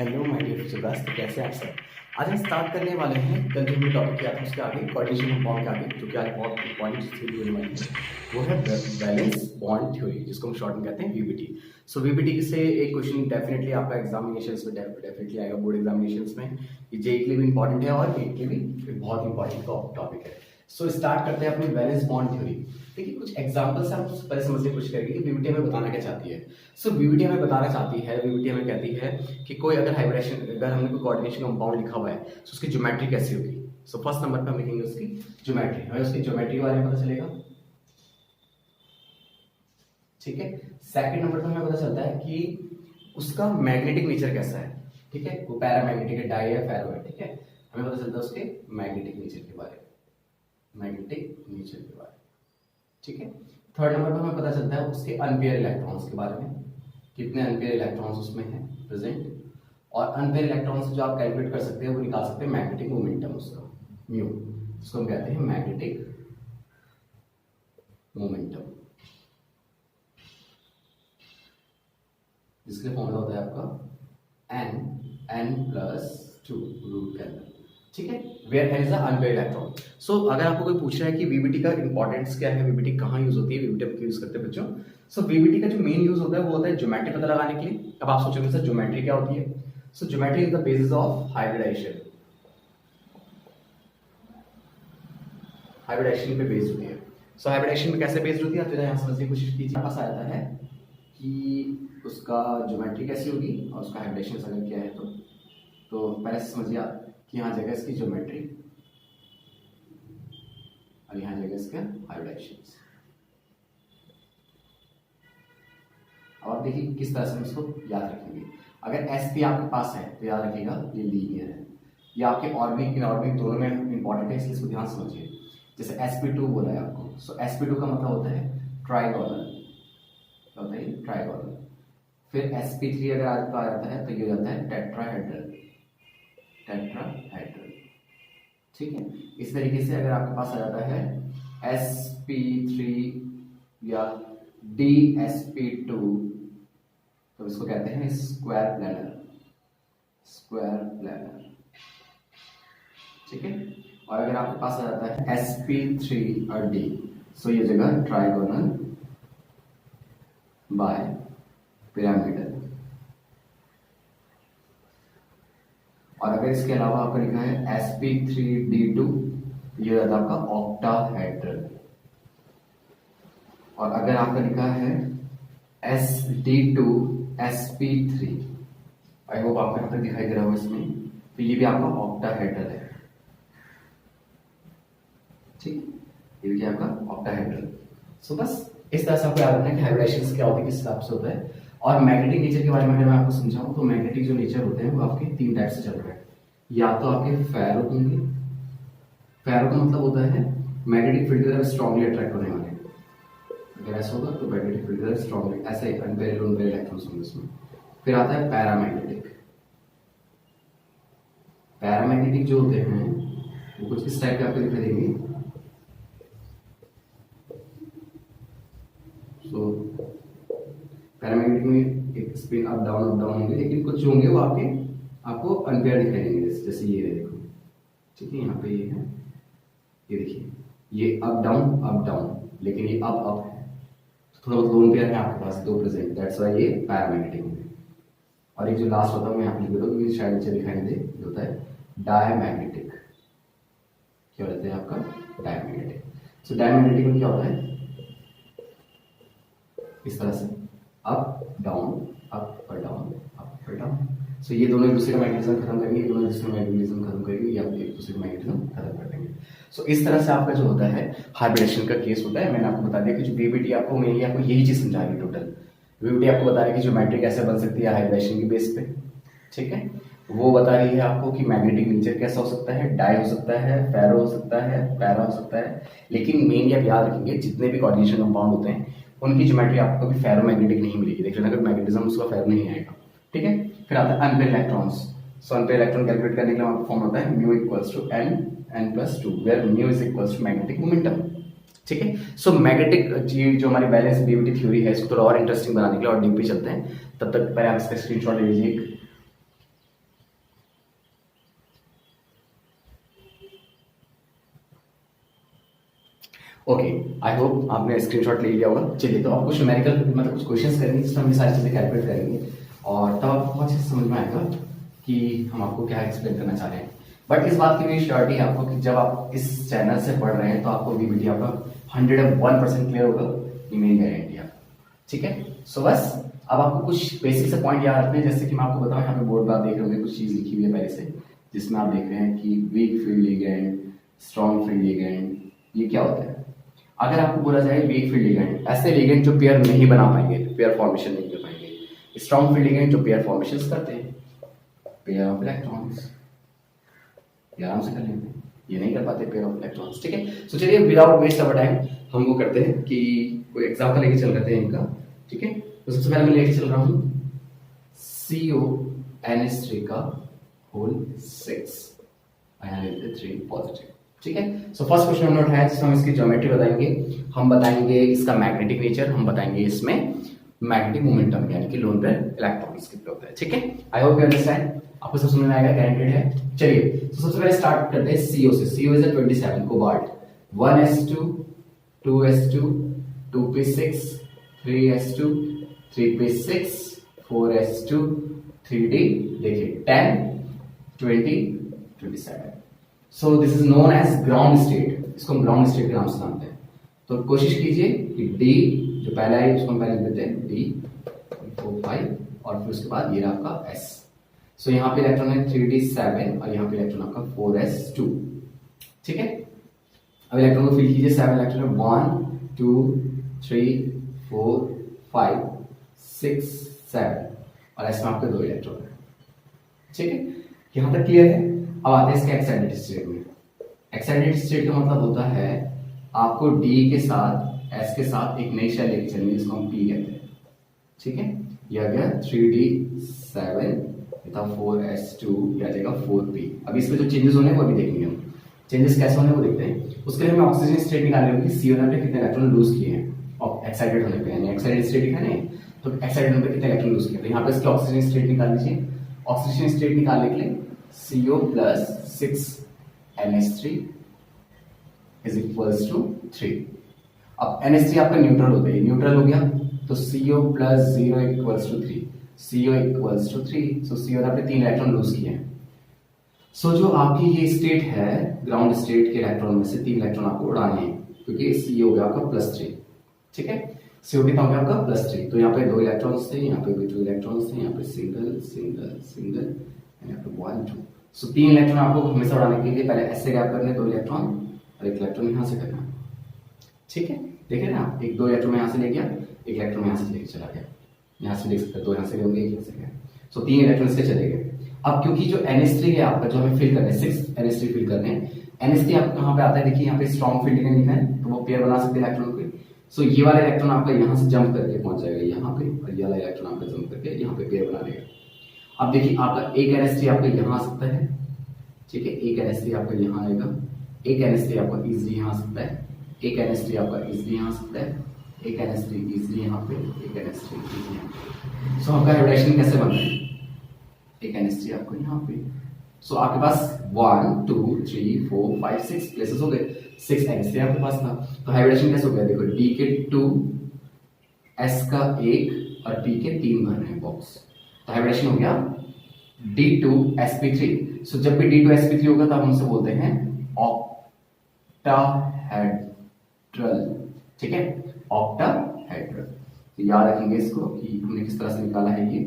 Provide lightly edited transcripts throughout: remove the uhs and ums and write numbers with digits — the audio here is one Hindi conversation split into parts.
हेलो माय डियर फ्यूचर तो कैसे हैं आप सब। आज हम स्टार्ट करने वाले हैं कल जो हमने टॉपिक किया था उसके आगे कोऑर्डिनेशन कंपाउंड के आगे, जो कि आज बहुत इंपॉर्टेंट थ्योरी होने वाली है। वो है वैलेंस बॉन्ड थ्योरी, जिसको हम शॉर्ट में कहते हैं वीबीटी। सो वीबीटी से एक क्वेश्चन डेफिनेटली आपका एग्जामिनेशन में डेफिनेटली आएगा, बोर्ड एग्जामिनेशन में। ये जेई के लिए भी इंपॉर्टेंट है और नीट के लिए भी बहुत इंपॉर्टेंट टॉपिक है। सो स्टार्ट करते हैं अपनी वैलेंस बॉन्ड थ्योरी। देखिए कुछ एग्जांपल से हम पहले समझने की कोशिश करेंगे कि वीबीटी हमें बताना क्या चाहती है। सो वीबीटी हमें बताना चाहती है, वीबीटी हमें कहती है कि कोई अगर हाइब्रिडेशन, अगर हमने कोई कोऑर्डिनेशन कंपाउंड लिखा हुआ है तो उसकी ज्योमेट्री कैसी होगी। सो फर्स्ट नंबर पे हम लिखेंगे उसकी ज्योमेट्री, हमें उसकी ज्योमेट्री के बारे में पता चलेगा। ठीक है, सेकंड नंबर पे हमें पता चलता है कि उसका मैग्नेटिक नेचर कैसा है। ठीक है, वो पैरामैग्नेटिक है, डाई है, फेरो है। ठीक है, हमें पता चलता है उसके मैग्नेटिक नेचर के बारे में, मैग्नेटिक नेचर के बारे में। ठीक है, थर्ड नंबर पर हमें पता चलता है उसके अनपेयर इलेक्ट्रॉन्स के बारे में, कितने अनपेयर इलेक्ट्रॉन्स उसमें हैं प्रेजेंट। और अनपेयर इलेक्ट्रॉन्स जो आप कैलकुलेट कर सकते हैं वो निकाल सकते हैं मैग्नेटिक मोमेंटम उसका, म्यू, इसको हम कहते हैं मैग्नेटिक मोमेंटम, जिसके फॉर्मूला होता है आपका n+2 रूट के अंदर। ठीक है, where n is the unpaired electron. So अगर आपको कोई पूछ रहा है कि वीबीटी का इंपॉर्टेंस क्या है, वीबीटी कहाँ यूज होती है, वीबीटी हम क्यों यूज करते हैं बच्चों। सो वीबीटी का जो मेन यूज होता है वो होता है ज्योमेट्री पता लगाने के लिए। अब आप सोचोगे सर ज्योमेट्री क्या होती है। So geometry is the basis of hybridisation, hybridisation पे बेस्ड होती है। सो हाइब्रिडाइजेशन में कैसे बेस्ड होती है, आप यहाँ समझने की कोशिश कीजिए। पास आता है कि उसका ज्योमेट्री कैसी होगी और उसका हाइब्रिडाइजेशन अगर क्या है तो पहले से समझिए आप कि यहाँ जगह इसकी ज्योमेट्री और यहाँ जगह इसका हाइब्रिडाइजेशन। और देखिए किस तरह से हम इसको याद रखेंगे। अगर एस पी आपके पास है तो याद रखिएगा ये लीनियर है, ये आपके ऑर्बिट इनऑर्बिट दोनों में इंपॉर्टेंट है, इसलिए इसको ध्यान समझिए। जैसे sp2 बोला है आपको, सो sp2 का मतलब होता है ट्राइगोनल, क्या होता है ट्राइगोनल। फिर sp3 अगर आपका आ जाता है तो ये हो जाता है टेट्राहेड्रल, टेट्राहेड्रल। ठीक है, इस तरीके से अगर आपके पास आ जाता है sp3 या dsp2 तो इसको कहते हैं स्क्वायर प्लैनर, स्क्वायर प्लैनर। ठीक है, और अगर आपके पास आ जाता है sp3 और d, सो ये जगह ट्राइगोनल बाय पिरामिडल। और अगर इसके अलावा आपका लिखा है sp3d2, ये रहता है आपका ऑक्टाहेड्रल। और अगर आपका लिखा है sd2sp3, आई होप आपको यहाँ तक दिखाई दे रहा हो इसमें, तो ये भी आपका ऑक्टाहेड्रल है। ठीक, ये भी आपका ऑक्टाहेड्रल। सो बस इस तरह से आपको याद रखना है कि हाइब्रिडाइजेशन क्या होती है, किस हिसाब से होता है। और मैग्नेटिक नेचर के बारे में अगर मैं आपको समझाऊं तो मैग्नेटिक जो नेचर होते हैं वो आपके तीन टाइप से चल रहे हैं। या तो आपके फेरो होंगे, फेरो का मतलब होता है मैग्नेटिक फील्ड की तरफ स्ट्रांगली अट्रैक्ट होने वाले। अगर ऐसा होगा तो मैग्नेटिक फील्ड की तरफ स्ट्रांगली, ऐसे अनपेयर्ड इलेक्ट्रॉन्स होंगे इसमें। फिर आता है पैरामैग्नेटिक, पैरामैग्नेटिक जो होते हैं वो कुछ इस टाइप के आपको दिखाई देंगे। तो पैरामैग्नेटिक में एक स्पिन अप डाउन होंगे, लेकिन कुछ जो होंगे वो आपको अनपेयर दिखाई देंगे। जैसे ये देखो, ठीक है, यहाँ पे ये है, ये देखिए ये अप डाउन, लेकिन ये अप है, तो थोड़ा बहुत लोन पेयर है आपके पास, दो प्रेजेंट, दैट्स व्हाई ये पैरामैग्नेटिक होंगे। और एक जो लास्ट होता है मैं यहाँ पे लिख देता हूँ क्योंकि शायद नीचे दिखाई नहीं दे, जो होता है डायमैग्नेटिक। क्या रहता है आपका डायमैग्नेटिक। सो डायमैग्नेटिक में क्या होता है, इस तरह से अप डाउन, अप और डाउन, अप और डाउन। सो ये दोनों एक दूसरे का मैग्नेटिज्म खत्म करेंगे, दोनों एक दूसरे का मैग्नेटिज्म खत्म करेंगे, या एक दूसरे का मैग्नेटिज्म खत्म कर देंगे। सो इस तरह से आपका जो होता है हाइब्रिडेशन का केस होता है। मैंने आपको बता दिया कि जो वीबीटी आपको मेनली आपको यही चीज समझा रही है टोटल। वीबीटी आपको बता रही है कि ज्योमेट्री कैसे बन सकती है हाइब्रिडेशन के बेस पे। ठीक है, वो बता रही है आपको कि मैग्नेटिक नेचर कैसा हो सकता है, डाई हो सकता है, फेरो हो सकता है, पैरा हो सकता है। लेकिन मेनली आप याद रखेंगे जितने भी कोऑर्डिनेशन कंपाउंड होते हैं उनकी ज्योमेट्री आपको कभी फेरोमैग्नेटिक नहीं मिलेगी। देख लेना अगर मैग्नेटिज्म उसका फेरो नहीं आएगा। ठीक है, फिर आता है unpair electrons. So unpair electron calculate करने के लिए आपका फॉर्म होता है mu equals to n+2 where mu is equals to magnetic momentum. ठीक है, सो मैग्नेटिक जो हमारी बैलेंस वीबीटी थ्योरी है इसको थोड़ा और इंटरेस्टिंग बनाने के लिए और डीप पे चलते हैं। तब तक पहले आप इसका स्क्रीनशॉट ले लीजिए। ओके, आई होप आपने स्क्रीनशॉट ले लिया होगा। चलिए, तो आप कुछ न्यूमेरिकल मतलब कुछ क्वेश्चंस करेंगे जिसमें हम ये सारी चीज़ें कैलकुलेट करेंगे और तब आपको बहुत अच्छे से समझ में आएगा कि हम आपको क्या एक्सप्लेन करना चाह रहे हैं। बट इस बात की भी श्योरिटी है आपको कि जब आप इस चैनल से पढ़ रहे हैं तो आपको भी वीडियो आपका 101% क्लियर होगा, ये मेरी गारंटी है। ठीक है, सो बस अब आपको कुछ बेसिक से पॉइंट याद रखने हैं। जैसे कि मैं आपको बताऊं, यहाँ पे बोर्ड पर आप देख रहे होंगे कुछ चीज़ लिखी हुई है पहले से, जिसमें आप देख रहे हैं कि weak field ligand, strong field ligand, ये क्या होता है। अगर आपको बोला जाए वीक फील्ड लिगेंड, ऐसे लिगेंड जो पेयर नहीं बना पाएंगे, पेयर फॉर्मेशन नहीं कर पाएंगे। स्ट्रॉन्ग फील्ड लिगेंड जो पेयर फॉर्मेशन करते हैं, पेयर ऑफ इलेक्ट्रॉन्स, ये आराम से कर लेते हैं, ये नहीं कर पाते पेयर ऑफ इलेक्ट्रॉन्स। ठीक है, सो चलिए विदाउट वेस्ट ऑफ टाइम हम वो करते हैं कि कोई एग्जांपल लेके चल रहे हैं इनका। ठीक है, तो सबसे पहले मैं लेके चल रहा हूँ CONH3 का होल 6, यहाँ लेते हैं 3 पॉजिटिव। ठीक है, सो फर्स्ट क्वेश्चन हम उठाया जिसमें हम इसकी ज्योमेट्री बताएंगे, हम बताएंगे इसका मैग्नेटिक नेचर, हम बताएंगे इसमें मैग्नेटिक मोमेंटम यानी कि लोन पेयर इलेक्ट्रॉन्स कितने होते हैं। ठीक है, आई होप यू अंडरस्टैंड, आपको सब समझ में आएगा, गारंटेड है। चलिए, तो सबसे पहले स्टार्ट करते हैं CO से। CO is 27 cobalt, 1s2 2s2 2p6 3s2 3p6 4s2 3d, देखिए 10 20 27। So this is known as ground state, इसको हम ग्राउंड स्टेट के नाम से जानते हैं। तो कोशिश कीजिए कि D जो पहला है उसको हम पहले लिख देते हैं D 4 5 और फिर उसके बाद ये आपका S। सो यहाँ पे इलेक्ट्रॉन है 3d7 और यहाँ पे इलेक्ट्रॉन आपका 4s2। ठीक है, अब इलेक्ट्रॉन को फिल कीजिए, 7 इलेक्ट्रॉन है 1 2 3 4 5 6 7 और S में आपके 2 इलेक्ट्रॉन है। ठीक है, यहाँ तक क्लियर है। अब आते हैं इसके एक्साइटेड स्टेट में। एक्साइटेड स्टेट का मतलब होता है आपको D के साथ S के साथ एक नई शेल लेके चलनी है जिसको हम P कहते हैं। ठीक है, ये आ गया 3d7 तथा 4s2, ये आ जाएगा 4p। अब इसमें जो चेंजेस होने हैं वो भी देखेंगे हम, चेंजेस कैसे होने वो देखते हैं। उसके लिए हमें ऑक्सीजन स्टेट निकालने होगी, CO ने कितने इलेक्ट्रॉन लूज किए हैं और एक्साइटेड होने पे, यानी एक्साइटेड स्टेट लिखा नहीं तो एक्साइटेड होने पे कितने इलेक्ट्रॉन लूज किए। तो यहाँ पे इसकी ऑक्सीजन स्टेट निकाल लीजिए। ऑक्सीजन स्टेट निकालने के लिए CO plus 6NH3 is equals to 3। अब NH3 आपका न्यूट्रल होता है, न्यूट्रल हो गया तो CO plus 0 equals to 3, CO equals to 3। So CO ने आपने 3 इलेक्ट्रॉन लूज किए हैं। सो जो आपकी ये स्टेट है ग्राउंड स्टेट के इलेक्ट्रॉन में से 3 इलेक्ट्रॉन आपको उड़ाने हैं, क्योंकि CO हो गया आपका +3। ठीक है, CO कितना हो गया आपका +3, तो यहाँ पे 2 इलेक्ट्रॉन्स थे, यहाँ पे भी 2 इलेक्ट्रॉन्स थे, यहाँ पे सिंगल सिंगल सिंगल, यहाँ पे 1 2। सो 3 इलेक्ट्रॉन आपको हमेशा उड़ाने के लिए पहले S से गैप करने 2 इलेक्ट्रॉन और 1 इलेक्ट्रॉन यहाँ से करना। ठीक है, देखे ना, 2 इलेक्ट्रॉन यहाँ से ले गया, 1 इलेक्ट्रॉन यहाँ से लेके चला गया, यहाँ से देख सकते हैं 2 यहाँ से गए होंगे, 1 यहाँ से गया। सो 3 इलेक्ट्रॉन इसके चले गए। अब क्योंकि जो NH3 है आपका, जो हमें फिल करने 6 NH3 फिल करने हैं, NH3 आपको कहाँ पे आता है, देखिए यहाँ पे स्ट्रॉन्ग फील्ड लिखा है तो वो पेयर बना सकते हैं इलेक्ट्रॉन के। सो ये वाला इलेक्ट्रॉन आपका यहाँ से जंप करके पहुंच जाएगा यहाँ पे, और ये वाला इलेक्ट्रॉन आपका जंप करके यहाँ पे पेयर बना देगा। अब देखिए आपका एक NH3 आपका यहाँ आ सकता है। ठीक है, एक NH3 आपका यहाँ आएगा, एक NH3 आपका इजीली यहाँ आ सकता है, एक NH3 आपका इजीली यहाँ आ सकता है, एक NH3 इजीली यहाँ पे, एक NH3 इजीली यहाँ पे। सो आपका हाइब्रिडेशन कैसे बनता है, एक NH3 आपको यहाँ पे। सो आपके पास 1 2 3 4 5 6 प्लेसेस हो गए, 6 NH3 आपके पास था। तो हाइब्रिडेशन कैसे हो गया, देखो D के 2, S का 1 और P के 3 भरने हैं बॉक्स, तो हाइब्रिडेशन हो गया D2sp3। सो जब भी D2sp3 होगा तब हम उसे बोलते हैं ऑक्टाहेड्रल। ठीक है, ऑक्टाहेड्रल, तो याद रखेंगे इसको कि हमने किस तरह से निकाला है ये।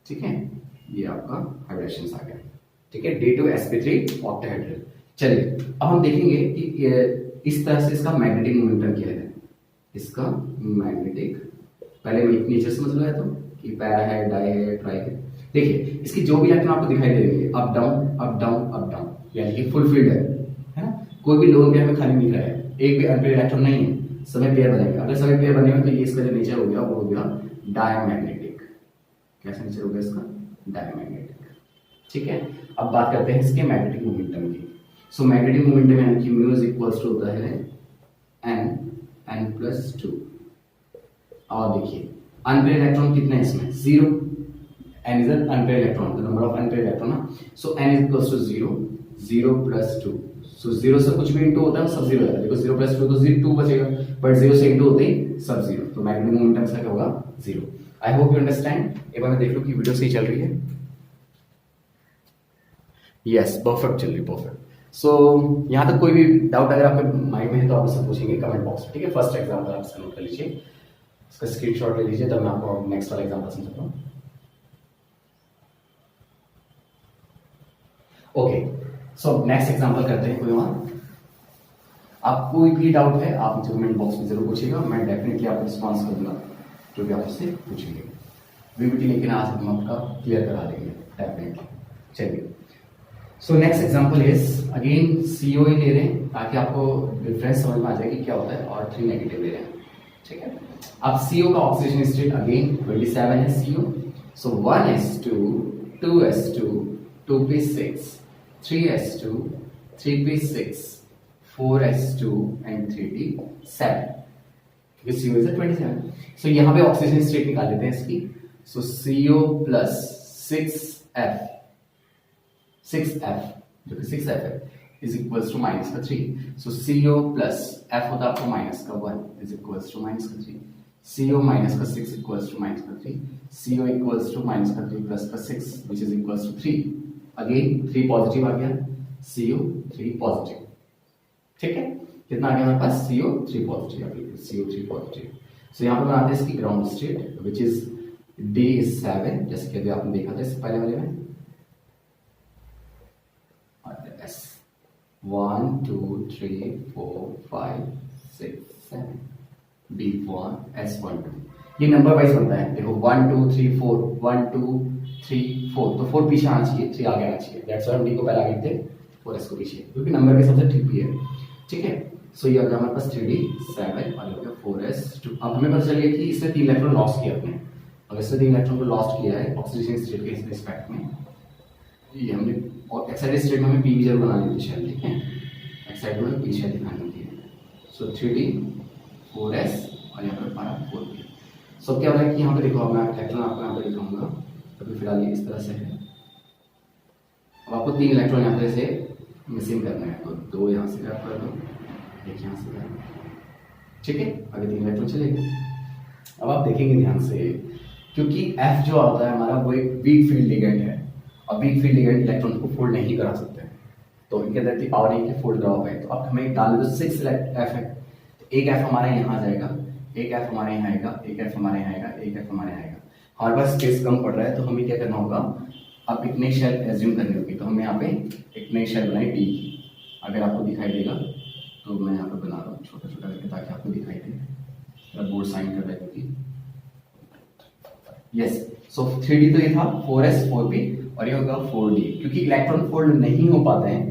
ठीक है, ये आपका हाइब्रिडेशन आ गया। ठीक है, D2sp3 ऑक्टाहेड्रल। चलिए अब हम देखेंगे कि इस तरह से इसका मैग्नेटिक मोमेंटम क्या है। इसका मैग्नेटिक, पहले नेचर समझ लो तो कि पैरा है, डाई है, ट्राई है। देखिए इसकी जो भी इलेक्ट्रॉन आपको दिखाई दे रही है, up down up down up down, यानी कि फुल फील्ड है ना, कोई भी लोन पेयर में खाली नहीं रहा है, एक भी अनपेयर इलेक्ट्रॉन नहीं है, सभी पेयर बनेंगे। अगर सभी पेयर बने हुए तो ये इसका जो नेचर हो गया वो हो गया डायमैग्नेटिक। कैसा नेचर हो गया इसका, डायमैग्नेटिक। ठीक है, अब बात करते हैं इसके मैग्नेटिक मोमेंटम की। सो मैग्नेटिक मोमेंटम यानी कि म्यू इज इक्वल्स टू होता है n+2। और देखिए अनपेयर इलेक्ट्रॉन कितने हैं इसमें, 0। n is an unpaired electron, the number of unpaired electron. So n is equals to 0, 0 plus 2, so zero से कुछ भी इंटू होता है वो सब जीरो होता है, देखो जीरो प्लस टू तो जीरो टू बचेगा, बट जीरो से इंटू होते ही सब जीरो, तो मैग्नेटिक मोमेंटम इसका क्या होगा, zero. I hope you understand. एक बार मैं देख लूं कि वीडियो सही चल रही है। यस, परफेक्ट चल रही, परफेक्ट। सो यहाँ तक कोई भी डाउट अगर आपके माइंड में है तो आप मुझसे पूछेंगे कमेंट बॉक्स में, ठीक है। फर्स्ट एग्जाम्पल आप इसका नोट कर लीजिए, इसका स्क्रीनशॉट ले लीजिए, तब मैं आपको नेक्स्ट वाला एग्जाम्पल समझाता हूँ। ओके, सो नेक्स्ट एग्जाम्पल करते हैं कोई और। आप कोई भी डाउट है आप मुझे कमेंट बॉक्स में जरूर पूछिएगा, मैं डेफिनेटली आपको रिस्पॉन्स करूंगा जो भी आप मुझसे पूछेंगे। वीवीटी लेकिन आज हम आपका क्लियर करा देंगे डेफिनेटली। चलिए, so next example is again CO ही ले रहे हैं ताकि आपको डिफरेंस समझ में आ जाए कि क्या होता है, और 3 नेगेटिव ले रहे हैं, ठीक है। अब सीओ का ऑक्सीडेशन स्टेट अगेन 27 है CO, so 1s2 2s2 2p6 3s2 3p6 4s2 and 3d7, क्योंकि CO इज 27। सो यहाँ पे ऑक्सीजन स्टेट निकाल लेते हैं इसकी। सो CO प्लस 6f जो कि 6f है इज इक्वल्स टू माइनस का 3। सो CO प्लस f होता है आपको माइनस का 1 इज इक्वल्स टू माइनस का 3। CO माइनस का 6 इक्वल्स टू माइनस का 3। CO इक्वल्स टू माइनस का 3 प्लस का 6 which is equals to 3। Again 3 positive आ गया, CO 3 पॉजिटिव, ठीक है। कितना आ गया हमारे पास, CO3 पॉजिटिव, CO3 पॉजिटिव। सो यहाँ पे बनाते हैं इसकी ground state which is D7, जैसे कि अभी आपने देखा था इससे पहले वाले में। S 1 2 3 4 5 6 7 D1 S12, ये नंबर वाइज बनता है। देखो 1 2 3 4 1 2 3 4, तो 4 पीछे आना चाहिए, 3 आगे आना चाहिए, दैट्स व्हाई हम D को पहले आगे लिखते हैं, 4S को पीछे, क्योंकि नंबर के सबसे ठीक भी है, ठीक है। सो ये आ गया हमारे पास 3D7 और हो गया 4S2। अब हमें पता चल गया कि इसने 3 इलेक्ट्रॉन लॉस्ट किया अपने, और इसने 3 इलेक्ट्रॉन को लॉस्ट किया है ऑक्सीडेशन स्टेट के रिस्पेक्ट में, ये हमने, और एक्साइटेड स्टेट में हमें पी जरूर बनानी होती है, ठीक है। एक्साइटेड में पी शेल दिखानी होती है। सो 3D 4S और यहाँ पर हमारा 4P। सो क्या हो रहा है कि यहाँ पे देखो, मैं इलेक्ट्रॉन आपको यहाँ पे दिखाऊंगा, अभी फिलहाल ये इस तरह से है। अब आपको 3 इलेक्ट्रॉन यहाँ पे से मिसिंग करना है, तो 2 यहाँ से ग्रैब कर दो, 1 यहाँ से ग्रैब, ठीक है। आगे 3 इलेक्ट्रॉन चलेंगे। अब आप देखेंगे ध्यान से, क्योंकि F जो आता है हमारा वो एक वीक फील्ड लिगेंड है, और वीक फील्ड लिगेंड इलेक्ट्रॉन को फोल्ड नहीं करा सकते हैं, तो इनके अंदर इतनी पावर नहीं कि फोल्ड करा पाए। तो अब हमें डालने तो 6 F है, तो एक F हमारे यहाँ जाएगा, एक F हमारे यहाँ आएगा, एक F हमारे यहाँ आएगा, एक F हमारे यहाँ आएगा। हमारे पास स्पेस कम पड़ रहा है, तो हमें क्या करना होगा, अब एक नई शेल एज्यूम करनी होगी। तो हमने यहाँ पे एक नई शेल बनाई डी की, अगर आपको दिखाई देगा तो मैं यहाँ पे बना रहा हूँ छोटा छोटा करके ताकि आपको दिखाई दे, बोर्ड साइन कर रहा है क्योंकि यस। सो 3D तो ये था 4S 4P और ये होगा 4D, क्योंकि इलेक्ट्रॉन फोल्ड नहीं हो पाते हैं।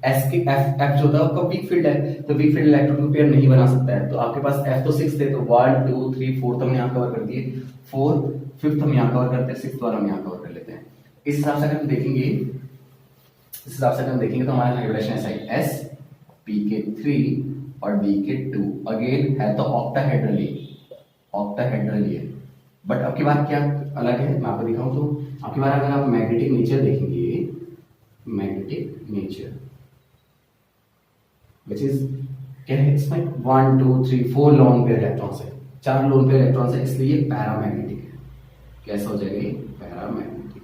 S के F जो होता है आपका वीक फील्ड है, तो वीक फील्ड इलेक्ट्रॉन को पेयर नहीं बना सकता है। तो आपके पास F तो 6 थे, तो 1 2 3 4 तो हम यहाँ कवर कर दिए, 4 5th हम यहाँ कवर करते हैं, 6th वाला हम यहाँ कवर कर लेते हैं। इस हिसाब से अगर हम देखेंगे, तो हमारा हाइब्रिडेशन ऐसा है, S P के 3 और D के 2, अगेन है तो ऑक्टाहेड्रली है, बट अब की बात क्या अलग है मैं आपको दिखाऊं। तो अब की बार अगर आप मैग्नेटिक नेचर देखेंगे, मैग्नेटिक नेचर विच इज क्या है, इसमें 1 2 3 4 लोन पेयर इलेक्ट्रॉन्स है, 4 लोन पेयर इलेक्ट्रॉन्स है, इसलिए पैरामैग्नेटिक है। कैसा हो जाएगा ये, पैरामैग्नेटिक,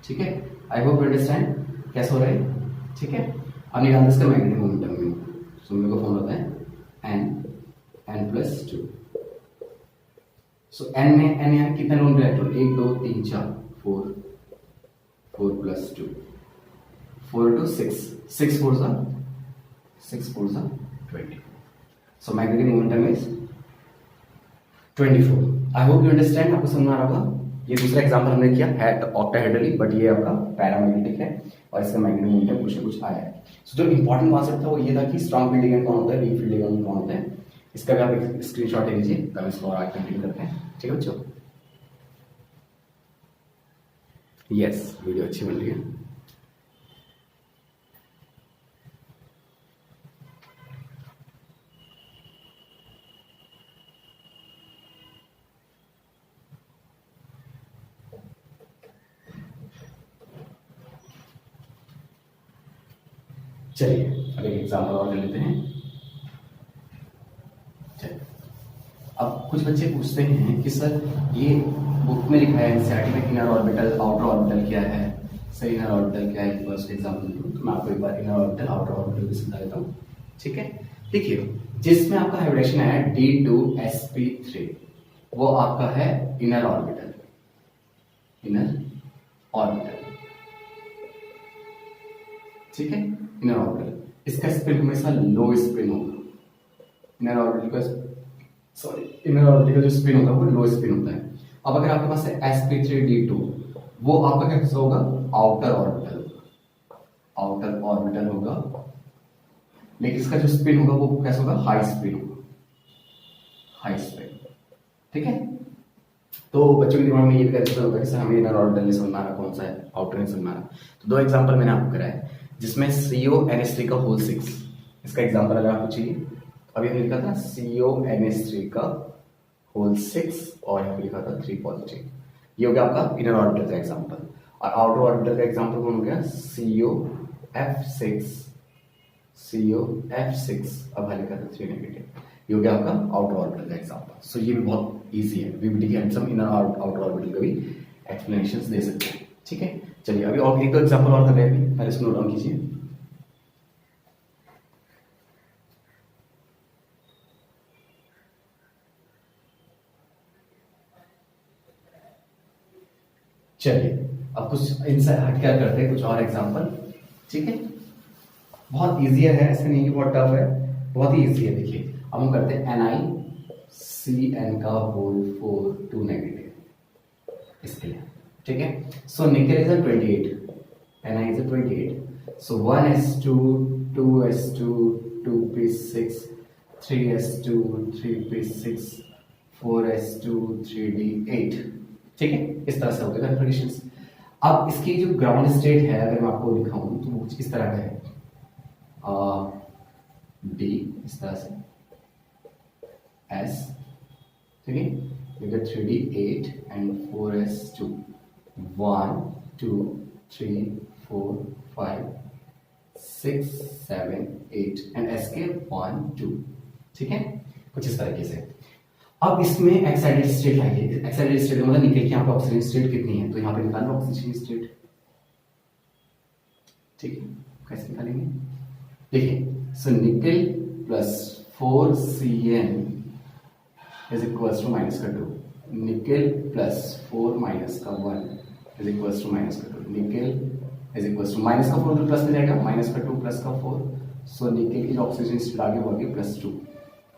ठीक है। आई होप यू अंडरस्टैंड कैसे हो रहा है, ठीक है। अब निकालते इसका मैग्नेटिक मोमेंटम में, सो मेरे को फॉर्म होता है n+2। सो n में n यहाँ कितने लोन पेयर इलेक्ट्रॉन, 1 2 3 4 4 + 2 4 to 6 6 4 सा 20। So magnetic momentum is 24। I hope you understand, आपको समझ में आ रहा होगा। ये दूसरा एग्जांपल हमने किया है ऑक्टाहेड्रली, बट ये आपका पैरामैग्नेटिक है और इसका मैग्नेटिक मोमेंटम कुछ आया है। सो जो इंपॉर्टेंट कॉन्सेप्ट था वो ये था कि स्ट्रॉन्ग फील्ड लिगेंड कौन होता है, वीक फील्ड लिगेंड कौन होता है। इसका भी आप एक स्क्रीनशॉट ले लीजिए, तब इसको और आगे कंटिन्यू करते हैं, ठीक है बच्चों। यस, वीडियो अच्छी बन रही है। चलिए अब एक एग्जाम्पल और ले लेते हैं। चलिए अब कुछ बच्चे पूछते हैं कि सर ये बुक में लिखा है एनसीईआरटी में इनर ऑर्बिटल आउटर ऑर्बिटल क्या है, सर इनर ऑर्बिटल क्या है, फर्स्ट एग्जाम्पल दूं तो मैं आपको एक बार इनर ऑर्बिटल आउटर ऑर्बिटल भी समझा देता हूँ। ठीक है, देखिए जिसमें आपका हाइब्रिडेशन है D2sp3 वो आपका है इनर ऑर्बिटल, इनर ऑर्बिटल। ठीक है, इनर ऑर्बिटल, इसका स्पिन हमेशा लो स्पिन होगा। इनर ऑर्बिटल का इनर ऑर्बिटल का जो स्पिन होगा वो लो स्पिन होता है। अब अगर आपके पास है sp3d2 वो आपका कैसा होगा, आउटर ऑर्बिटल, आउटर ऑर्बिटल होगा, लेकिन इसका जो स्पिन होगा वो कैसा होगा, हाई स्पिन होगा, हाई स्पिन। ठीक है, तो बच्चों के दिमाग में ये भी कंफ्यूजन होगा कि सर हमें इनर ऑर्बिटल नहीं समझ में आ रहा, कौन सा है आउटर नहीं समझ में आ रहा। तो दो एग्जांपल मैंने आपको कराया जिसमें CONH3 का होल 6, इसका एग्जांपल अगर आपको चाहिए, अभी हमने लिखा था CONH3 का होल 6 और यहाँ पे लिखा था 3 पॉजिटिव, ये हो गया आपका इनर ऑर्बिटल का एग्जांपल। और आउटर ऑर्बिटल का एग्जांपल कौन हो गया, COF6, अब लिखा था 3 नेगेटिव, ये हो गया आपका आउटर ऑर्बिटल का एग्जांपल। सो ये भी बहुत इजी है, वीबीटी के हम इनर आउटर ऑर्बिटल का भी एक्सप्लेनेशंस दे सकते हैं। ठीक है, चलिए अभी और एक दो एग्जांपल और कर रहे हैं, पहले इसको नोट डाउन कीजिए। चलिए अब कुछ इनसे हट क्या करते हैं, कुछ और एग्जांपल। ठीक है, बहुत इजी है, ऐसा नहीं कि बहुत टफ है, बहुत ही इजी है। देखिए अब हम करते हैं NiCN का होल 4 2 नेगेटिव इसके लिए। ठीक है, सो निकल is 28, Ni is 28, so 1s2 2s2 2p6 3s2 3p6 4s2 3d8। ठीक है, इस तरह से हो गए कंडीशंस। अब इसकी जो ग्राउंड स्टेट है अगर मैं आपको दिखाऊं तो कुछ इस तरह का है, D इस तरह से, S, ठीक है, you get 3d8 and 4s2 1 2 3 4 5 6 7 8 and S के 1 2। ठीक है, कुछ इस तरीके से। अब इसमें एक्साइटेड स्टेट आएगी, एक्साइटेड स्टेट का मतलब निकल के यहाँ पे ऑक्सीजन स्टेट कितनी है, तो यहाँ पे निकालना ऑक्सीजन स्टेट। ठीक है, कैसे निकालेंगे, देखिए so nickel plus 4Cn is equals to minus का 2, निकल प्लस 4 माइनस का 1 इज इक्वल्स टू माइनस का 2, निकल इज इक्वल्स टू माइनस का 4 तो प्लस में जाएगा, माइनस का 2 प्लस का 4, सो निकल की जो ऑक्सीजन स्टेट आगे वो आगे प्लस 2।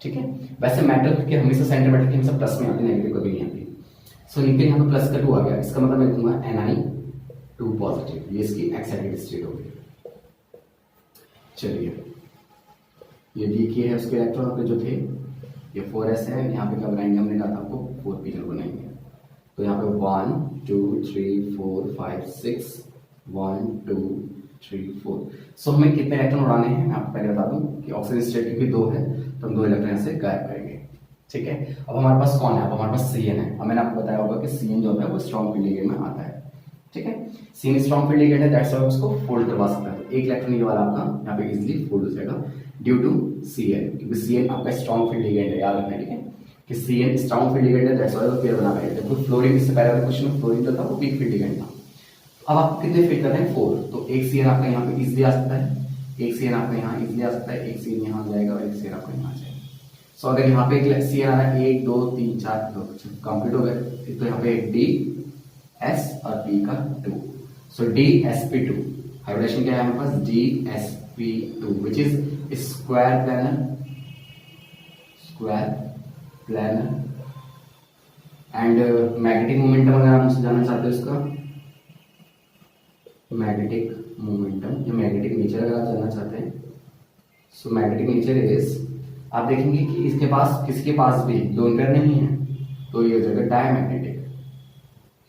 ठीक है, वैसे मेटल के हमेशा सेंटर मेटल के हमेशा प्लस में आते हैं, नेगेटिव कभी नहीं आती। सो निकल यहाँ पे प्लस का 2 आ गया, इसका मतलब मैं लिखूंगा Ni2 पॉजिटिव, ये इसकी एक्साइटेड स्टेट होगी। चलिए ये D है, उसके इलेक्ट्रॉन पे जो थे ये 4s है, यहाँ पे क्या बनाएंगे, हमने कहा था आपको 4p बनाएंगे, तो यहाँ पे 1 2 3 4 5 6 1 2 3 4। सो हमें कितने इलेक्ट्रॉन उड़ाने हैं मैं आपको पहले बता दूं कि ऑक्सीजन स्टेट क्योंकि 2 है तो हम 2 इलेक्ट्रॉन यहाँ से गायब करेंगे। ठीक है, अब हमारे पास कौन है, अब हमारे पास Cn है। अब मैंने आपको बताया होगा कि Cn जो है वो स्ट्रॉन्ग फील्ड लिगेंड में आता है। ठीक है, Cn स्ट्रॉन्ग फील्ड लिगेंड है, दैट्स व्हाई उसको फोल्ड करवा सकता है, तो एक इलेक्ट्रॉन ये वाला आपका यहाँ पे इजीली फोल्ड हो जाएगा ड्यू टू Cn, क्योंकि Cn आपका स्ट्रॉन्ग फील्ड लिगेंड है, याद रखना। ठीक है, कि Cn स्ट्रॉन्ग फील्ड लिगेंड है, दैट्स व्हाई वो पेयर बना रहा है। जब फ्लोरीन, इससे पहले वाले क्वेश्चन में फ्लोरीन जो था वो वीक फील्ड लिगेंड था। अब आप कितने फिट कर रहे हैं, 4, तो एक Cn आपका यहाँ पे इजीली आ सकता है, एक Cn आपका यहाँ इजीली आ सकता है, एक Cn यहाँ आ जाएगा और एक Cn आपका यहाँ आ जाएगा। सो अगर यहाँ पे एक Cn आ रहा है 1 2 3 4 कंप्लीट हो गए, तो यहाँ पे एक D S और P का 2, सो DsP2 हाइब्रिडेशन क्या है हमारे पास, DsP2 which is square planar and magnetic momentum अगर आप मुझसे जानना चाहते हो इसका मैग्नेटिक मोमेंटम या मैग्नेटिक नेचर अगर आप जानना चाहते हैं, सो मैग्नेटिक नेचर इज, आप देखेंगे कि इसके पास, किसके पास भी लोन पेयर नहीं है, तो ये हो जाएगा डायमैग्नेटिक,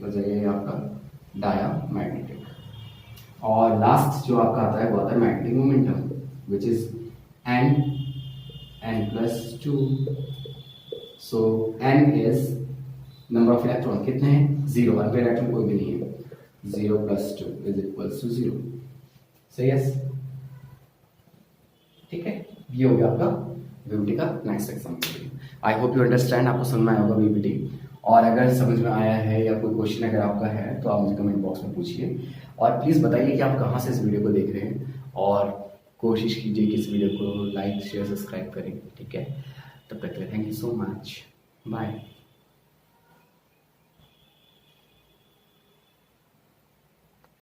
हो जाएगा आपका डायमैग्नेटिक। और लास्ट जो आपका आता है वो आता है magnetic momentum which is n+2। So n is number of electron, कितने हैं 0, अनपेयर इलेक्ट्रॉन कोई भी नहीं है, 0 + 2 इज इक्वल्स टू 0। सही है, ये हो गया आपका बीपीटी का next example. I hope you understand, आपको समझ में आया होगा बीपीटी। और अगर समझ में आया है या कोई क्वेश्चन अगर आपका है तो आप मुझे कमेंट बॉक्स में पूछिए, और प्लीज़ बताइए कि आप कहाँ से इस वीडियो को देख रहे हैं, और कोशिश कीजिए कि इस वीडियो को लाइक शेयर सब्सक्राइब करें, ठीक है। तब तक के लिए thank you so much, bye.